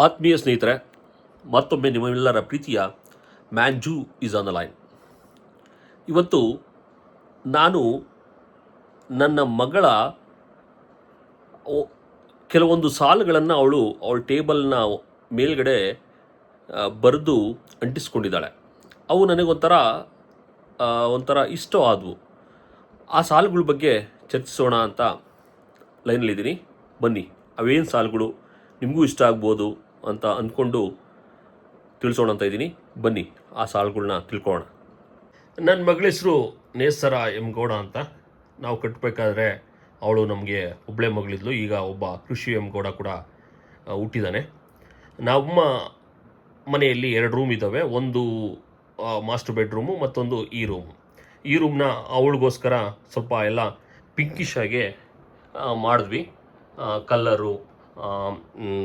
ಆತ್ಮೀಯ ಸ್ನೇಹಿತರೆ, ಮತ್ತೊಮ್ಮೆ ನಿಮ್ಮೆಲ್ಲರ ಪ್ರೀತಿಯ ಮ್ಯಾಂಜು ಈಸ್ ಆನ್ ದ ಲೈನ್. ಇವತ್ತು ನಾನು ನನ್ನ ಮಗಳ ಕೆಲವೊಂದು ಸಾಲುಗಳನ್ನು ಅವಳ ಟೇಬಲ್ನ ಮೇಲ್ಗಡೆ ಬರೆದು ಅಂಟಿಸ್ಕೊಂಡಿದ್ದಾಳೆ. ಅವು ನನಗೊಂಥರ ಇಷ್ಟ ಆದವು. ಆ ಸಾಲುಗಳ ಬಗ್ಗೆ ಚರ್ಚಿಸೋಣ ಅಂತ ಲೈನಲ್ಲಿದ್ದೀನಿ. ಬನ್ನಿ, ಅವೇನು ಸಾಲುಗಳು ನಿಮಗೂ ಇಷ್ಟ ಆಗ್ಬೋದು ಅಂತ ಅಂದ್ಕೊಂಡು ತಿಳಿಸೋಣ ಅಂತ ಇದ್ದೀನಿ. ಬನ್ನಿ ಆ ಸಾಲುಗಳನ್ನ ತಿಳ್ಕೊಳ್ಳೋಣ. ನನ್ನ ಮಗಳ ಹೆಸರು ನೇಸರ ಎಂ ಗೌಡ ಅಂತ. ನಾವು ಕಟ್ಟಬೇಕಾದ್ರೆ ಅವಳು ನಮಗೆ ಒಬ್ಬಳೇ ಮಗಳಿದ್ಲು. ಈಗ ಒಬ್ಬ ಕೃಷಿ ಎಂ ಗೌಡ ಕೂಡ ಹುಟ್ಟಿದ್ದಾನೆ. ನಮ್ಮ ಮನೆಯಲ್ಲಿ 2 ರೂಮ್ ಇದ್ದಾವೆ. ಒಂದು ಮಾಸ್ಟರ್ ಬೆಡ್ರೂಮು, ಮತ್ತೊಂದು ಈ ರೂಮು. ಈ ರೂಮ್ನ ಅವಳಿಗೋಸ್ಕರ ಸ್ವಲ್ಪ ಎಲ್ಲ ಪಿಂಕಿಶ್ ಆಗಿ ಮಾಡಿದ್ವಿ. ಕಲ್ಲರು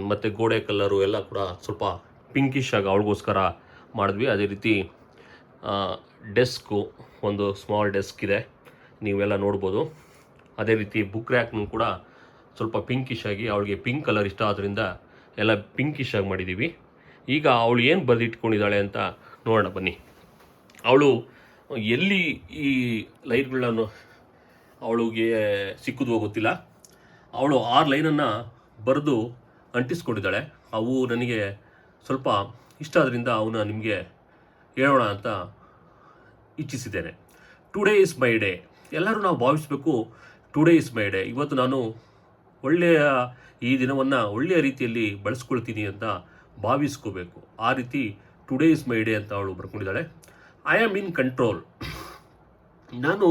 ಮತ್ತು ಗೋಡೆ ಕಲ್ಲರು ಎಲ್ಲ ಕೂಡ ಸ್ವಲ್ಪ ಪಿಂಕಿಶ್ ಆಗಿ ಅವಳಿಗೋಸ್ಕರ ಮಾಡಿದ್ವಿ. ಅದೇ ರೀತಿ ಡೆಸ್ಕು, ಒಂದು ಸ್ಮಾಲ್ ಡೆಸ್ಕ್ ಇದೆ, ನೀವೆಲ್ಲ ನೋಡ್ಬೋದು. ಅದೇ ರೀತಿ ಬುಕ್ ರ್ಯಾಕ್ನೂ ಕೂಡ ಸ್ವಲ್ಪ ಪಿಂಕಿಶ್ ಆಗಿ, ಅವಳಿಗೆ ಪಿಂಕ್ ಕಲರ್ ಇಷ್ಟ ಆದ್ದರಿಂದ ಎಲ್ಲ ಪಿಂಕಿಶ್ ಆಗಿ ಮಾಡಿದ್ದೀವಿ. ಈಗ ಅವಳು ಏನು ಬರೆದಿಟ್ಕೊಂಡಿದ್ದಾಳೆ ಅಂತ ನೋಡೋಣ ಬನ್ನಿ. ಅವಳು ಎಲ್ಲಿ ಈ ಲೈನ್ಗಳನ್ನು ಅವಳಿಗೆ ಸಿಕ್ಕಿದ್ವೋ ಗೊತ್ತಿಲ್ಲ. ಅವಳು 6 ಲೈನನ್ನು ಬರೆದು ಅಂಟಿಸ್ಕೊಂಡಿದ್ದಾಳೆ. ಅವು ನನಗೆ ಸ್ವಲ್ಪ ಇಷ್ಟ ಆದ್ದರಿಂದ ಅವನ್ನ ನಿಮಗೆ ಹೇಳೋಣ ಅಂತ ಇಚ್ಛಿಸಿದ್ದೇನೆ. Today is my day. ಎಲ್ಲರೂ ನಾವು ಭಾವಿಸಬೇಕು, ಟುಡೇ ಇಸ್ ಮೈ ಡೇ. ಇವತ್ತು ನಾನು ಈ ದಿನವನ್ನು ಒಳ್ಳೆಯ ರೀತಿಯಲ್ಲಿ ಬಳಸ್ಕೊಳ್ತೀನಿ ಅಂತ ಭಾವಿಸ್ಕೋಬೇಕು. ಆ ರೀತಿ ಟುಡೇ ಇಸ್ ಮೈ ಡೇ ಅಂತ ಅವಳು ಬರ್ಕೊಂಡಿದ್ದಾಳೆ. I am in control. ನಾನು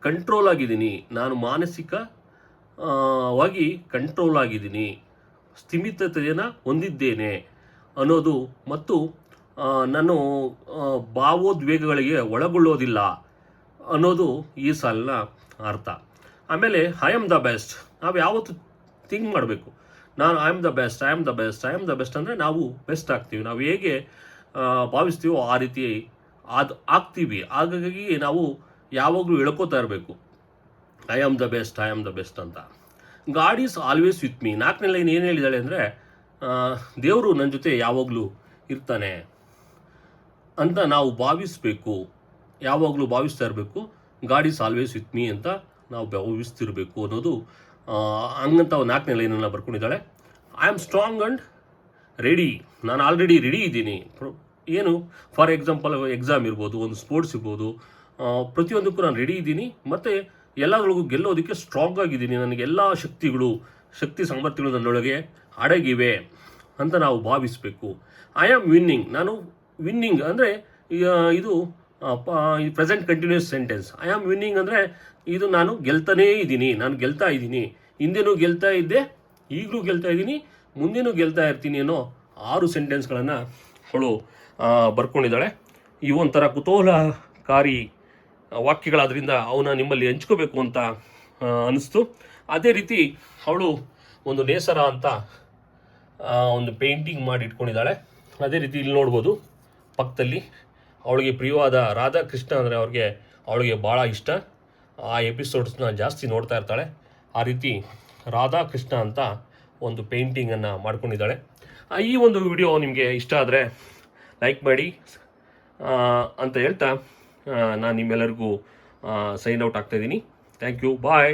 ಕಂಟ್ರೋಲ್ ಆಗಿದ್ದೀನಿ, ನಾನು ಮಾನಸಿಕವಾಗಿ ಕಂಟ್ರೋಲ್ ಆಗಿದ್ದೀನಿ, ಸ್ಥಿಮಿತತೆಯನ್ನು ಹೊಂದಿದ್ದೇನೆ ಅನ್ನೋದು, ಮತ್ತು ನಾನು ಭಾವೋದ್ವೇಗಗಳಿಗೆ ಒಳಗೊಳ್ಳೋದಿಲ್ಲ ಅನ್ನೋದು ಈ ಸಾಲಿನ ಅರ್ಥ. ಆಮೇಲೆ ಐ ಆಮ್ ದ ಬೆಸ್ಟ್. ನಾವು ಯಾವತ್ತು ಥಿಂಕ್ ಮಾಡಬೇಕು, ನಾನು I am the best, I am the best, I am the best ಅಂದರೆ ನಾವು ಬೆಸ್ಟ್ ಆಗ್ತೀವಿ. ನಾವು ಹೇಗೆ ಭಾವಿಸ್ತೀವೋ ಆ ರೀತಿ ಆಗ್ತೀವಿ. ಹಾಗಾಗಿ ನಾವು ಯಾವಾಗಲೂ ಹೇಳ್ಕೋತಾ ಇರಬೇಕು, I am the best, I am the best ಅಂತ. God is always with me. 4ನೇ ಲೈನ್ ಏನು ಹೇಳಿದ್ದಾಳೆ ಅಂದರೆ, ದೇವರು ನನ್ನ ಜೊತೆ ಯಾವಾಗಲೂ ಇರ್ತಾನೆ ಅಂತ ನಾವು ಭಾವಿಸಬೇಕು, ಯಾವಾಗಲೂ ಭಾವಿಸ್ತಾ ಇರಬೇಕು. God is always with me ಅಂತ ನಾವು ಭಾವಿಸ್ತಿರಬೇಕು ಅನ್ನೋದು ಹಂಗಂತ 4ನೇ ಲೈನನ್ನು ಬರ್ಕೊಂಡಿದ್ದಾಳೆ. I am strong and ready. ನಾನು ಆಲ್ರೆಡಿ ರೆಡಿ ಇದ್ದೀನಿ. ಏನು, ಫಾರ್ ಎಕ್ಸಾಂಪಲ್ ಎಕ್ಸಾಮ್ ಇರ್ಬೋದು, ಒಂದು ಸ್ಪೋರ್ಟ್ಸ್ ಇರ್ಬೋದು, ಪ್ರತಿಯೊಂದಕ್ಕೂ ನಾನು ರೆಡಿ ಇದ್ದೀನಿ, ಮತ್ತು ಎಲ್ಲಗಳಿಗೂ ಗೆಲ್ಲೋದಕ್ಕೆ ಸ್ಟ್ರಾಂಗ್ ಆಗಿದ್ದೀನಿ. ನನಗೆಲ್ಲ ಶಕ್ತಿ ಸಾಮರ್ಥ್ಯಗಳು ನನ್ನೊಳಗೆ ಅಡಗಿವೆ ಅಂತ ನಾವು ಭಾವಿಸಬೇಕು. I am winning. ನಾನು ವಿನ್ನಿಂಗ್ ಅಂದರೆ ಇದು present continuous sentence. I am winning ಅಂದರೆ ಇದು ನಾನು ಗೆಲ್ತಾನೇ ಇದ್ದೀನಿ, ನಾನು ಗೆಲ್ತಾ ಇದ್ದೀನಿ, ಹಿಂದೆನೂ ಗೆಲ್ತಾ ಇದ್ದೆ, ಈಗಲೂ ಗೆಲ್ತಾ ಇದ್ದೀನಿ, ಮುಂದೆನೂ ಗೆಲ್ತಾ ಇರ್ತೀನಿ ಅನ್ನೋ 6 ಸೆಂಟೆನ್ಸ್ಗಳನ್ನು ಅವಳು ಬರ್ಕೊಂಡಿದ್ದಾಳೆ. ಇವು ಒಂಥರ ಕುತೂಹಲಕಾರಿ ವಾಕ್ಯಗಳಾದ್ರಿಂದ ಅವನ್ನ ನಿಮ್ಮಲ್ಲಿ ಹಂಚ್ಕೋಬೇಕು ಅಂತ ಅನ್ನಿಸ್ತು. ಅದೇ ರೀತಿ ಅವಳು ಒಂದು ನೇಸರ ಅಂತ ಒಂದು ಪೇಂಟಿಂಗ್ ಮಾಡಿ ಇಟ್ಕೊಂಡಿದ್ದಾಳೆ. ಅದೇ ರೀತಿ ಇಲ್ಲಿ ನೋಡ್ಬೋದು ಪಕ್ಕದಲ್ಲಿ ಅವಳಿಗೆ ಪ್ರಿಯವಾದ ರಾಧಾಕೃಷ್ಣ ಅಂದರೆ ಅವಳಿಗೆ ಭಾಳ ಇಷ್ಟ. ಆ ಎಪಿಸೋಡ್ಸ್ನ ಜಾಸ್ತಿ ನೋಡ್ತಾ ಇರ್ತಾಳೆ. ಆ ರೀತಿ ರಾಧಾಕೃಷ್ಣ ಅಂತ ಒಂದು ಪೇಂಟಿಂಗನ್ನು ಮಾಡ್ಕೊಂಡಿದ್ದಾಳೆ. ಈ ಒಂದು ವಿಡಿಯೋ ನಿಮಗೆ ಇಷ್ಟ ಆದರೆ ಲೈಕ್ ಮಾಡಿ ಅಂತ ಹೇಳ್ತಾ ನಾನು ನಿಮ್ಮೆಲ್ಲರಿಗೂ ಸೈನ್ ಔಟ್ ಆಗ್ತಾಯಿದ್ದೀನಿ. Thank you, bye.